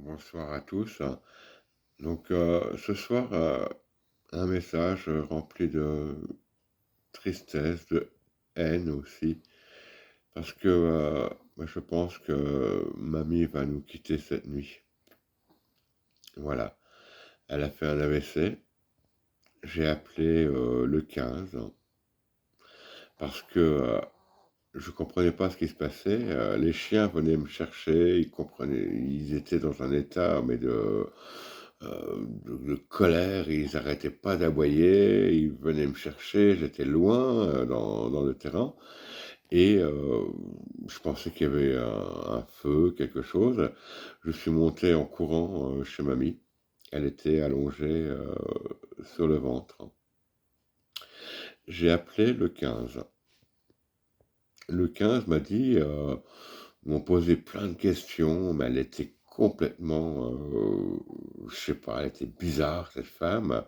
Bonsoir à tous. Donc, ce soir, un message rempli de tristesse, de haine aussi, parce que moi, je pense que mamie va nous quitter cette nuit. Voilà. Elle a fait un AVC. J'ai appelé le 15 parce que je comprenais pas ce qui se passait. Les chiens venaient me chercher, ils étaient dans un état, mais de colère, ils arrêtaient pas d'aboyer, ils venaient me chercher, j'étais loin dans le terrain, et je pensais qu'il y avait un feu, quelque chose. Je suis monté en courant chez mamie. Elle était allongée sur le ventre. J'ai appelé le 15. Le 15 m'a dit, m'ont posé plein de questions, mais elle était complètement, je sais pas, elle était bizarre cette femme.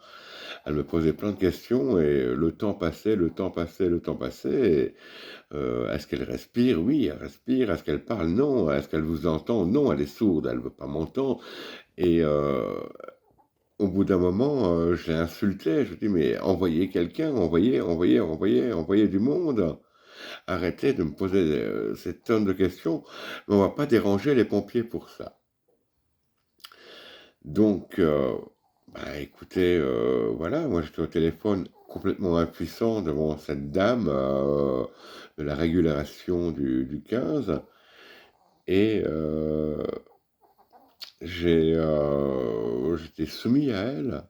Elle me posait plein de questions et le temps passait, le temps passait, le temps passait. Et, est-ce qu'elle respire? Oui, elle respire. Est-ce qu'elle parle? Non. Est-ce qu'elle vous entend? Non, elle est sourde, elle veut pas m'entendre. Et au bout d'un moment, je l'ai insultée. Je lui ai dit, mais envoyez quelqu'un, envoyez du monde. Arrêtez de me poser ces tonnes de questions, mais on va pas déranger les pompiers pour ça. Donc, bah, écoutez, voilà, moi j'étais au téléphone complètement impuissant devant cette dame de la régulation du 15, et j'étais soumis à elle.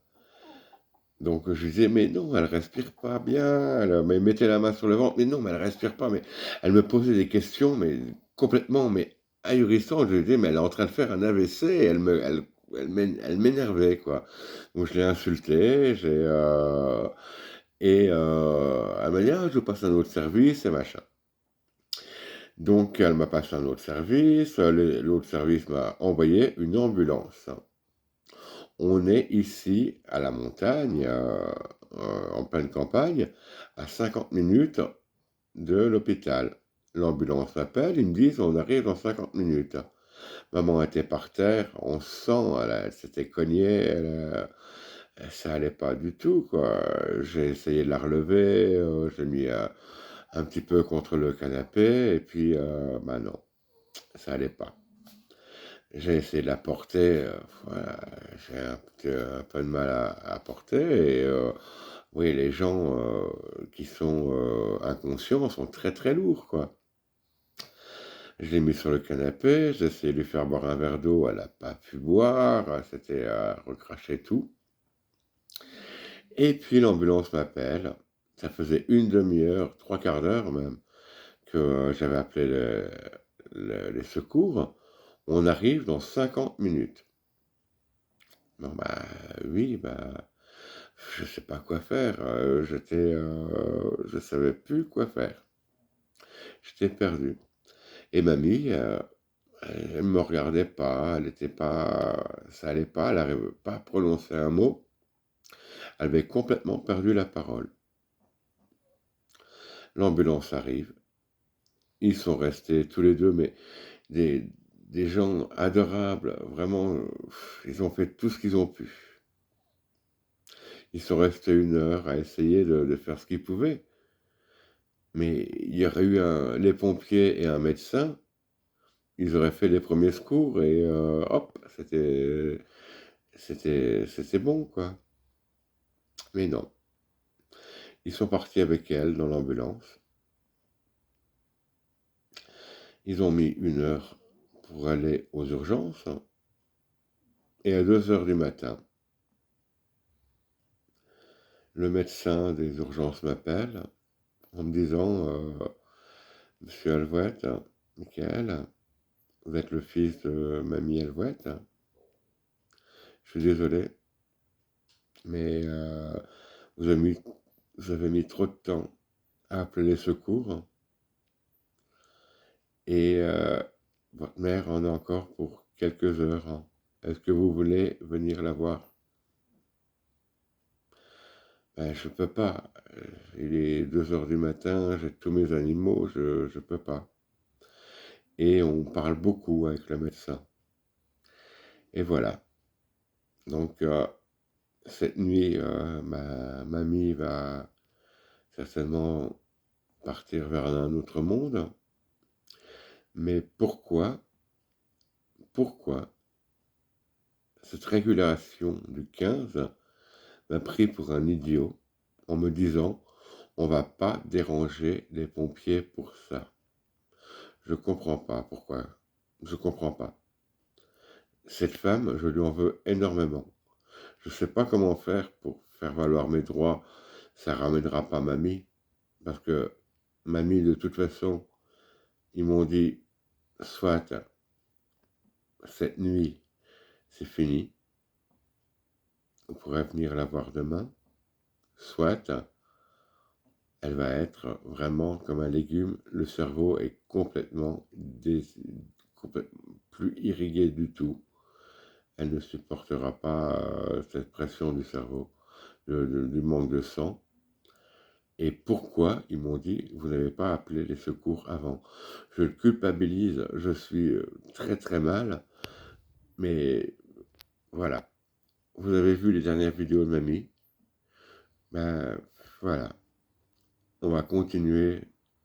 Donc je disais, mais non, elle respire pas bien, elle me mettait la main sur le ventre, mais non, mais elle respire pas, mais elle me posait des questions, mais complètement, mais ahurissantes. Je lui disais, mais elle est en train de faire un AVC, et elle m'énervait, quoi. Donc je l'ai insultée, elle m'a dit, ah, je vous passe un autre service, et machin. Donc elle m'a passé un autre service, l'autre service m'a envoyé une ambulance. On est ici à la montagne, en pleine campagne, à 50 minutes de l'hôpital. L'ambulance m'appelle, ils me disent on arrive dans 50 minutes. Maman était par terre, on sent, elle s'était cognée, ça allait pas du tout, quoi. J'ai essayé de la relever, j'ai mis un petit peu contre le canapé, et puis, bah non, ça allait pas. J'ai essayé de la porter, voilà, j'ai un peu de mal à porter, et oui, les gens qui sont inconscients sont très très lourds, quoi. Je l'ai mis sur le canapé, j'ai essayé de lui faire boire un verre d'eau, elle n'a pas pu boire, c'était à recracher tout. Et puis l'ambulance m'appelle, ça faisait une demi-heure, trois quarts d'heure même, que j'avais appelé les secours. On arrive dans 50 minutes. Bon, bah oui, bah je sais pas quoi faire. Je savais plus quoi faire. J'étais perdu. Et mamie, elle me regardait pas, elle était pas, ça allait pas, elle n'arrivait pas à prononcer un mot. Elle avait complètement perdu la parole. L'ambulance arrive. Ils sont restés tous les deux, mais des, des gens adorables, vraiment, ils ont fait tout ce qu'ils ont pu. Ils sont restés une heure à essayer de faire ce qu'ils pouvaient. Mais il y aurait eu les pompiers et un médecin, ils auraient fait les premiers secours et hop, c'était bon, quoi. Mais non, ils sont partis avec elle dans l'ambulance. Ils ont mis une heure pour aller aux urgences, et à 2 heures du matin, le médecin des urgences m'appelle en me disant, Monsieur Alouette, Michael, vous êtes le fils de mamie Alouette. Je suis désolé, mais vous avez mis, vous avez mis trop de temps à appeler les secours, et votre mère en a encore pour quelques heures, hein. Est-ce que vous voulez venir la voir? Ben, je peux pas. Il est 2 heures du matin, j'ai tous mes animaux, je peux pas. Et on parle beaucoup avec le médecin. Et voilà. Donc, cette nuit, ma mamie va certainement partir vers un autre monde. Mais pourquoi cette régulation du 15 m'a pris pour un idiot en me disant on va pas déranger les pompiers pour ça. Je comprends pas pourquoi. Je comprends pas. Cette femme, je lui en veux énormément. Je sais pas comment faire pour faire valoir mes droits. Ça ramènera pas mamie. Parce que mamie, de toute façon, ils m'ont dit soit cette nuit, c'est fini. On pourrait venir la voir demain. Soit elle va être vraiment comme un légume. Le cerveau est complètement plus irrigué du tout. Elle ne supportera pas cette pression du cerveau, du manque de sang. Et pourquoi, ils m'ont dit, vous n'avez pas appelé les secours avant? Je le culpabilise, je suis très très mal, mais voilà. Vous avez vu les dernières vidéos de mamie? Ben voilà. On va continuer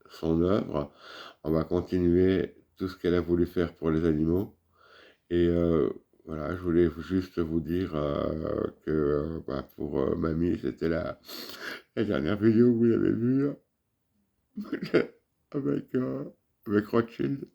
son œuvre, on va continuer tout ce qu'elle a voulu faire pour les animaux. Et voilà, je voulais juste vous dire que pour mamie, c'était la dernière vidéo que vous avez vue avec, avec Rothschild.